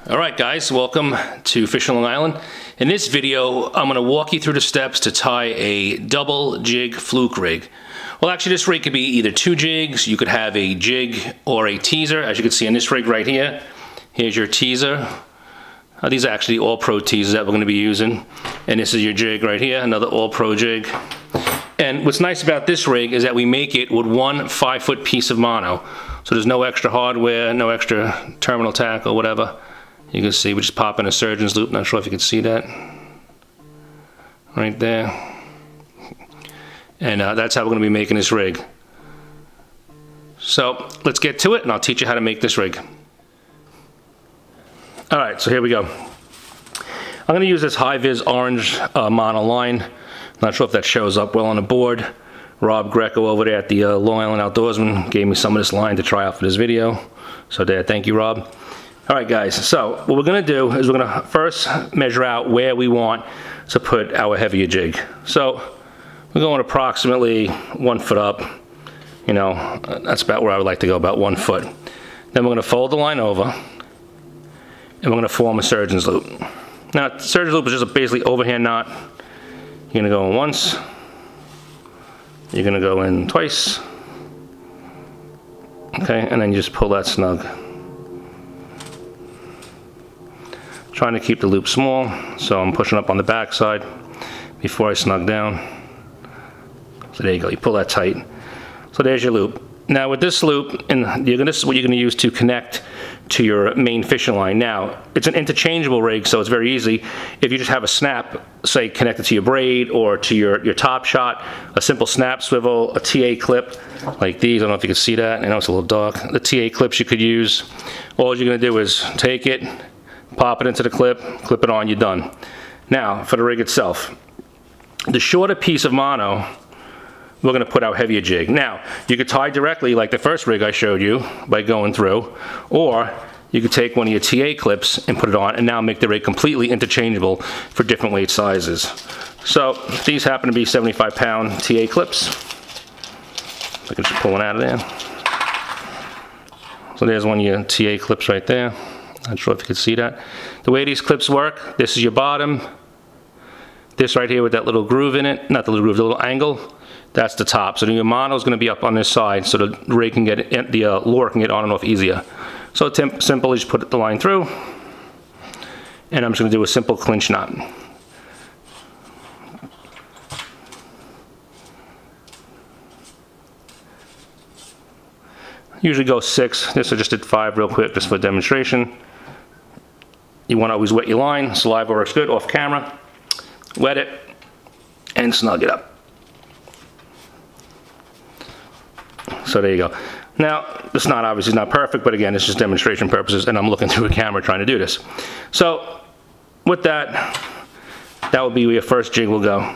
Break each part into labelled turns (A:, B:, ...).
A: Alright guys, welcome to Fishing Long Island. In this video, I'm going to walk you through the steps to tie a double jig fluke rig. Well, actually this rig could be either two jigs, you could have a jig or a teaser. As you can see in this rig right here, here's your teaser. These are actually all pro teasers that we're going to be using. And this is your jig right here, another all pro jig. And what's nice about this rig is that we make it with one 5-foot piece of mono. So there's no extra hardware, no extra terminal tack or whatever. You can see we just pop in a surgeon's loop. Not sure if you can see that. Right there. And that's how we're going to be making this rig. So let's get to it and I'll teach you how to make this rig. Alright, so here we go. I'm going to use this high-vis orange mono line. Not sure if that shows up well on the board. Rob Greco over there at the Long Island Outdoorsman gave me some of this line to try out for this video. So there, thank you, Rob. Alright guys, so what we're going to do is we're going to first measure out where we want to put our heavier jig. So we're going approximately 1 foot up. You know, that's about where I would like to go, about 1 foot. Then we're going to fold the line over and we're going to form a surgeon's loop. Now, surgeon's loop is just a basically overhand knot. You're going to go in once. You're going to go in twice. Okay, and then you just pull that snug. Trying to keep the loop small, so I'm pushing up on the back side before I snug down. So there you go, you pull that tight. So there's your loop. Now with this loop, and this is what you're going to use to connect to your main fishing line. Now, it's an interchangeable rig, so it's very easy. If you just have a snap, say connected to your braid or to your top shot, a simple snap swivel, a TA clip like these, I don't know if you can see that, I know it's a little dark. The TA clips you could use. All you're going to do is take it, pop it into the clip it on, you're done. Now, for the rig itself, the shorter piece of mono, we're going to put our heavier jig. Now, you could tie directly like the first rig I showed you by going through, or you could take one of your TA clips and put it on and now make the rig completely interchangeable for different weight sizes. So, these happen to be 75-pound TA clips. I can just pull one out of there. So there's one of your TA clips right there. Not sure if you can see that. The way these clips work, this is your bottom. This right here with that little groove in it, not the little groove, the little angle, that's the top. So your mono is going to be up on this side so the rig can get it, the lure can get on and off easier. So it's simple, you just put the line through, and I'm just going to do a simple clinch knot. Usually go 6. This I just did 5 real quick just for demonstration. You want to always wet your line. Saliva works good off camera. Wet it and snug it up. So there you go. Now, it's not obviously not perfect, but again, it's just demonstration purposes, and I'm looking through a camera trying to do this. So with that, that will be where your first jig will go.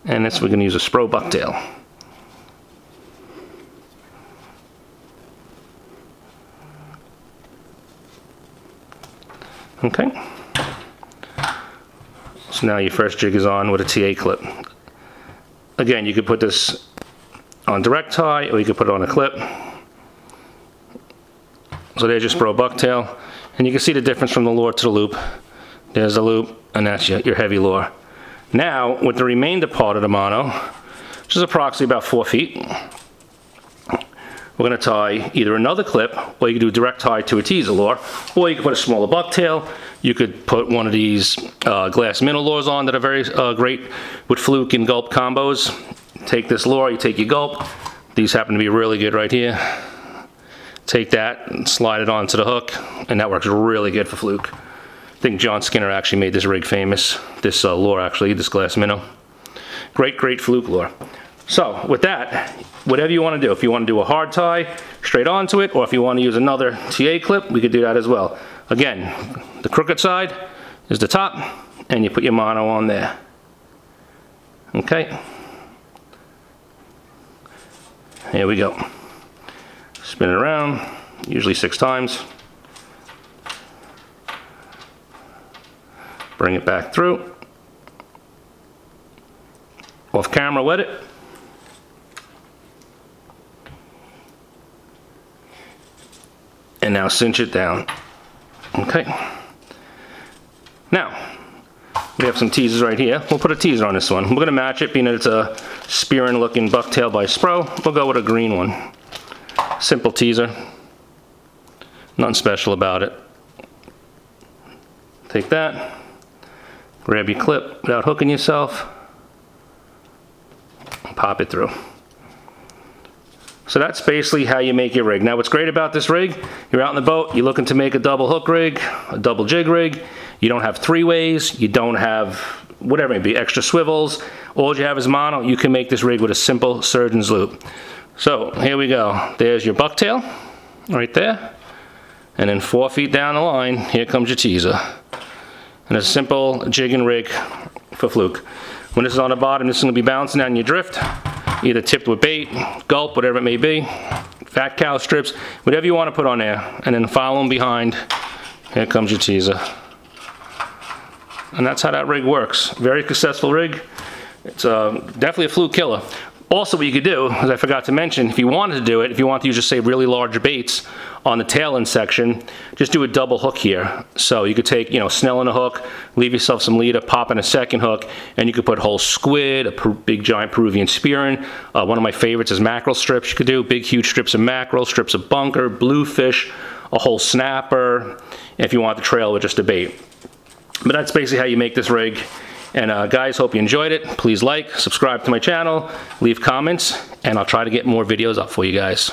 A: And this we're going to use a Spro bucktail. Okay. So now your first jig is on with a TA clip. Again, you could put this on direct tie or you could put it on a clip. So there's your Spro bucktail. And you can see the difference from the lure to the loop. There's the loop and that's your heavy lure. Now, with the remainder part of the mono, which is approximately about 4 feet, we're going to tie either another clip, or you can do a direct tie to a teaser lure, or you can put a smaller bucktail. You could put one of these glass minnow lures on that are very great with fluke and gulp combos. Take this lure, you take your gulp. These happen to be really good right here. Take that and slide it onto the hook, and that works really good for fluke. I think John Skinner actually made this rig famous, this lure actually, this glass minnow. Great fluke lure. So with that, whatever you want to do, if you want to do a hard tie straight onto it, or if you want to use another TA clip, we could do that as well. Again, the crooked side is the top, and you put your mono on there. Okay. Here we go. Spin it around, usually 6 times. Bring it back through. Off camera, wet it. And now cinch it down. Okay. Now, we have some teasers right here. We'll put a teaser on this one. We're gonna match it, being that it's a spearing looking bucktail by Spro. We'll go with a green one. Simple teaser. Nothing special about it. Take that, grab your clip without hooking yourself, and pop it through. So that's basically how you make your rig. Now what's great about this rig, you're out in the boat, you're looking to make a double hook rig, a double jig rig, you don't have three ways, you don't have whatever it may be, extra swivels, all you have is mono, you can make this rig with a simple surgeon's loop. So here we go, there's your bucktail, right there, and then 4 feet down the line, here comes your teaser. And a simple jig and rig for Fluke. When this is on the bottom, this is going to be bouncing down your drift, either tipped with bait, gulp, whatever it may be, fat cow strips, whatever you want to put on there, and then follow them behind. Here comes your teaser. And that's how that rig works. Very successful rig. It's definitely a Fluke killer. Also, what you could do, as I forgot to mention, if you wanted to do it, if you want to use, just say, really large baits on the tail end section, just do a double hook here. So you could take, you know, snell in a hook, leave yourself some leader, pop in a second hook, and you could put whole squid, a big giant Peruvian spearing. One of my favorites is mackerel strips. You could do big, huge strips of mackerel, strips of bunker, bluefish, a whole snapper, if you want the trail with just a bait. But that's basically how you make this rig. And guys, hope you enjoyed it. Please like, subscribe to my channel, leave comments, and I'll try to get more videos up for you guys.